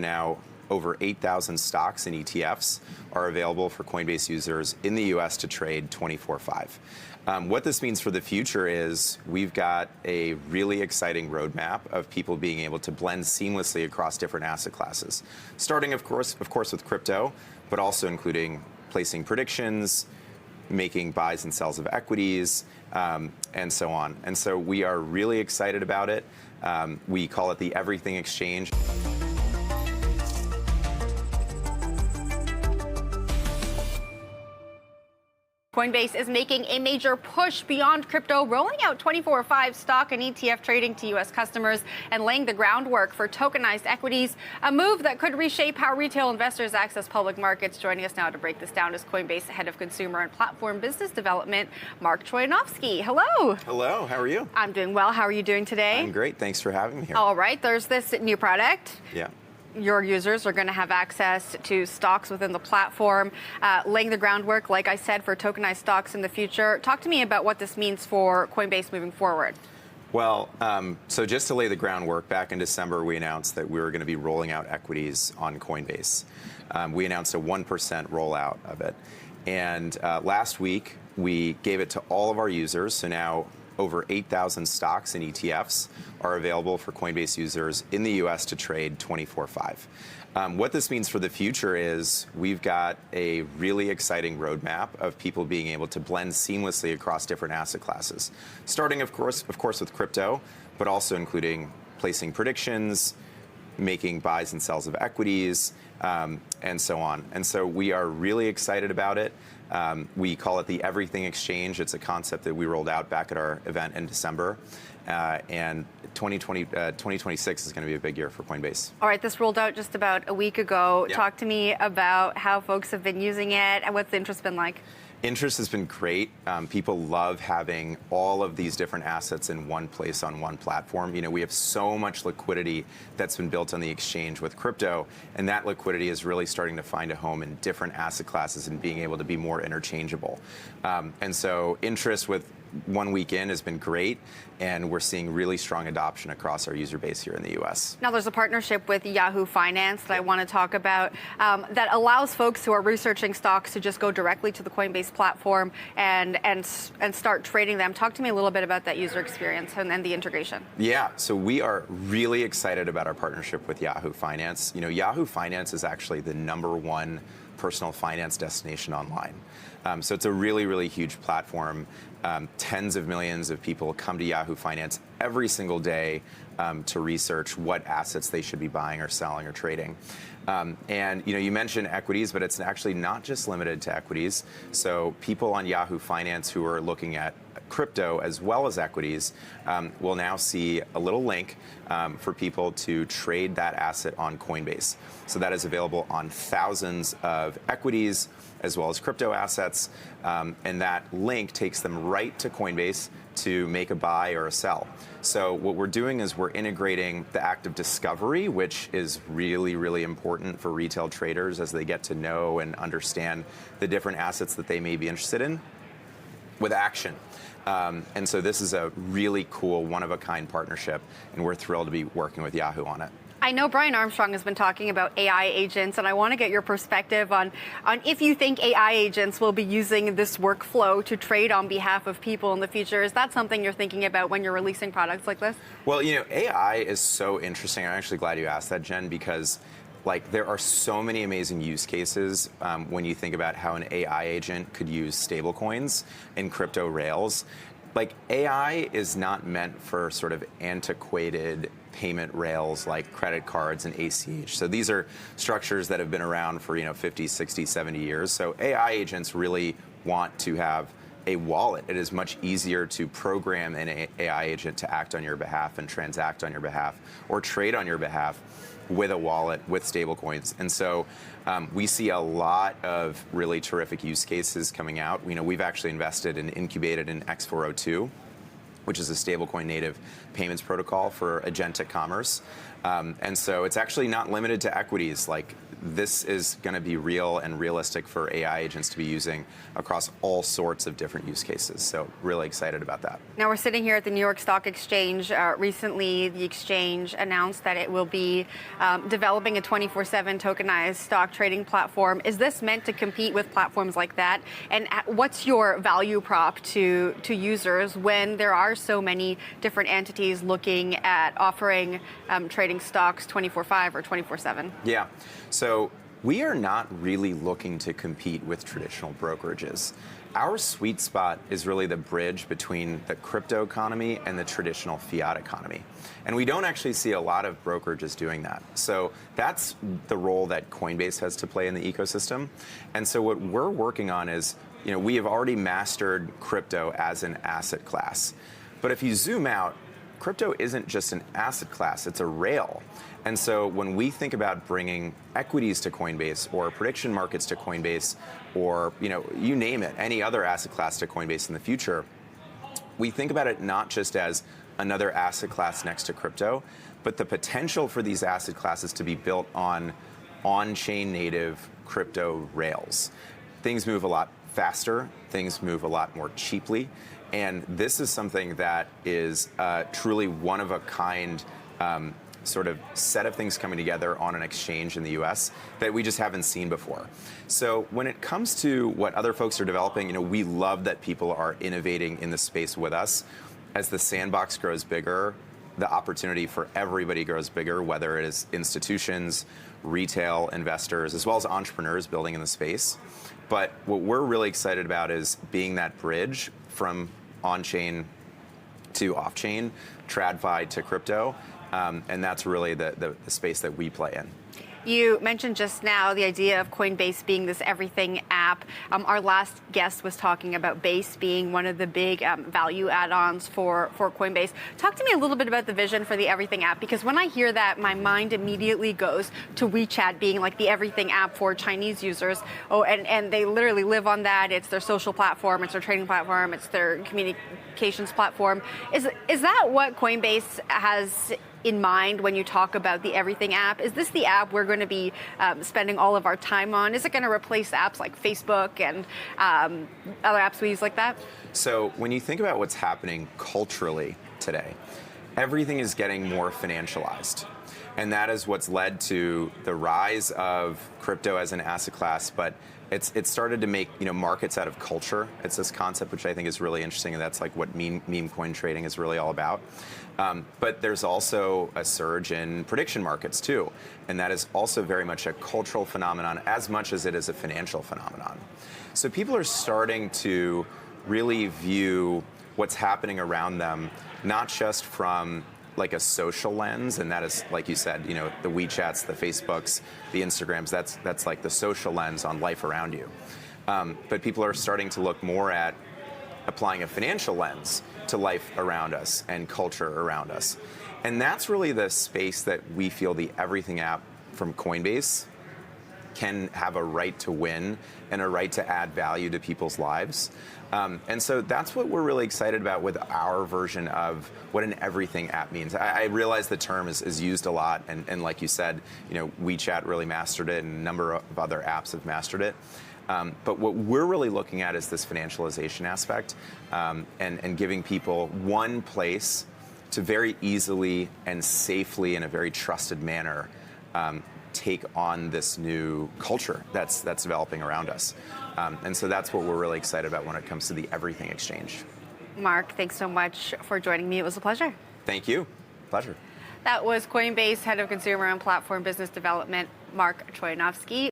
Now, over 8,000 stocks and ETFs are available for Coinbase users in the US to trade 24/5. What this means for the future is we've got a really exciting roadmap of people being able to blend seamlessly across different asset classes, starting, of course, with crypto, but also including placing predictions, making buys and sells of equities, and so on. And so we are really excited about it. We call it the Everything Exchange. Coinbase is making a major push beyond crypto, rolling out 24/5 stock and ETF trading to U.S. customers and laying the groundwork for tokenized equities, a move that could reshape how retail investors access public markets. Joining us now to break this down is Coinbase Head of Consumer and Platform Business Development, Mark Troianovski. Hello. Hello, how are you? I'm doing well. How are you doing today? I'm great. Thanks for having me here. All right. There's this new product. Yeah. Your users are going to have access to stocks within the platform, laying the groundwork, like I said, for tokenized stocks in the future. Talk to me about what this means for Coinbase moving forward. Well, so just to lay the groundwork, back in December, we announced that we were going to be rolling out equities on Coinbase. We announced a 1% rollout of it. And last week, we gave it to all of our users. So now over 8,000 stocks and ETFs are available for Coinbase users in the US to trade 24/5. What this means for the future is we've got a really exciting roadmap of people being able to blend seamlessly across different asset classes, starting, of course, with crypto, but also including placing predictions, making buys and sells of equities, and so on. And so we are really excited about it. We call it the Everything Exchange. It's a concept that we rolled out back at our event in December. And 2026 is going to be a big year for Coinbase. All right, this rolled out just about a week ago. Yeah. Talk to me about how folks have been using it and what's the interest been like. Interest has been great. People love having all of these different assets in one place on one platform. You know, we have so much liquidity that's been built on the exchange with crypto, and that liquidity is really starting to find a home in different asset classes and being able to be more interchangeable. And so interest with 1 week in has been great, and we're seeing really strong adoption across our user base here in the US. Now, there's a partnership with Yahoo Finance that I want to talk about that allows folks who are researching stocks to just go directly to the Coinbase platform and start trading them. Talk to me a little bit about that user experience and the integration. Yeah, so we are really excited about our partnership with Yahoo Finance. You know, Yahoo Finance is actually the #1 personal finance destination online. So it's a really, really huge platform. Tens of millions of people come to Yahoo Finance every single day to research what assets they should be buying or selling or trading. And you know, you mentioned equities, but it's actually not just limited to equities. So people on Yahoo Finance who are looking at crypto as well as equities will now see a little link for people to trade that asset on Coinbase. So that is available on thousands of equities as well as crypto assets. And that link takes them right to Coinbase to make a buy or a sell. So what we're doing is we're integrating the act of discovery, which is really, really important for retail traders as they get to know and understand the different assets that they may be interested in, with action. And so this is a really cool, one-of-a-kind partnership, and we're thrilled to be working with Yahoo on it. I know Brian Armstrong has been talking about AI agents, and I want to get your perspective on if you think AI agents will be using this workflow to trade on behalf of people in the future. Is that something you're thinking about when you're releasing products like this? Well, you know, AI is so interesting. I'm actually glad you asked that, Jen, because there are so many amazing use cases when you think about how an AI agent could use stablecoins and crypto rails. Like, AI is not meant for sort of antiquated payment rails like credit cards and ACH. So these are structures that have been around for, 50, 60, 70 years. So AI agents really want to have a wallet. It is much easier to program an AI agent to act on your behalf and transact on your behalf or trade on your behalf with a wallet, with stablecoins. And so we see a lot of really terrific use cases coming out. We've actually invested and incubated in X402, which is a stablecoin native payments protocol for agentic commerce. And so it's actually not limited to equities. Like, this is going to be real and realistic for AI agents to be using across all sorts of different use cases. So really excited about that. Now we're sitting here at the New York Stock Exchange. Recently, the exchange announced that it will be developing a 24/7 tokenized stock trading platform. Is this meant to compete with platforms like that? And what's your value prop to users when there are so many different entities looking at offering trading stocks 24/5 or 24/7? Yeah. So we are not really looking to compete with traditional brokerages. Our sweet spot is really the bridge between the crypto economy and the traditional fiat economy. And we don't actually see a lot of brokerages doing that. So that's the role that Coinbase has to play in the ecosystem. And so what we're working on is, we have already mastered crypto as an asset class. But if you zoom out, crypto isn't just an asset class, it's a rail. And so when we think about bringing equities to Coinbase or prediction markets to Coinbase or, you name it, any other asset class to Coinbase in the future, we think about it not just as another asset class next to crypto, but the potential for these asset classes to be built on on-chain native crypto rails. Things move a lot faster, things move a lot more cheaply, and this is something that is truly one of a kind sort of set of things coming together on an exchange in the US that we just haven't seen before. So when it comes to what other folks are developing, we love that people are innovating in the space with us. As the sandbox grows bigger, the opportunity for everybody grows bigger, whether it is institutions, retail investors, as well as entrepreneurs building in the space. But what we're really excited about is being that bridge from on-chain to off-chain, TradFi to crypto, and that's really the space that we play in. You mentioned just now the idea of Coinbase being this everything app. Our last guest was talking about Base being one of the big value add-ons for Coinbase. Talk to me a little bit about the vision for the everything app, because when I hear that, my mind immediately goes to WeChat being like the everything app for Chinese users. Oh, and they literally live on that. It's their social platform, it's their trading platform, it's their communications platform. Is that what Coinbase has in mind when you talk about the everything app? Is this the app we're going to be spending all of our time on? Is it going to replace apps like Facebook and other apps we use like that? So when you think about what's happening culturally today, everything is getting more financialized. And that is what's led to the rise of crypto as an asset class, but it started to make markets out of culture. It's this concept which I think is really interesting, and that's like what meme coin trading is really all about. But there's also a surge in prediction markets too, and that is also very much a cultural phenomenon as much as it is a financial phenomenon. So people are starting to really view what's happening around them, not just from like a social lens, and that is, like you said, the WeChats, the Facebooks, the Instagrams, that's like the social lens on life around you. But people are starting to look more at applying a financial lens to life around us and culture around us. And that's really the space that we feel the everything app from Coinbase can have a right to win and a right to add value to people's lives. And so that's what we're really excited about with our version of what an everything app means. I realize the term is used a lot, and like you said, WeChat really mastered it, and a number of other apps have mastered it. But what we're really looking at is this financialization aspect, and giving people one place to very easily and safely, in a very trusted manner, take on this new culture that's developing around us. And so that's what we're really excited about when it comes to the everything exchange. Mark, thanks so much for joining me. It was a pleasure. Thank you. Pleasure. That was Coinbase Head of Consumer and Platform Business Development, Mark Troianovski.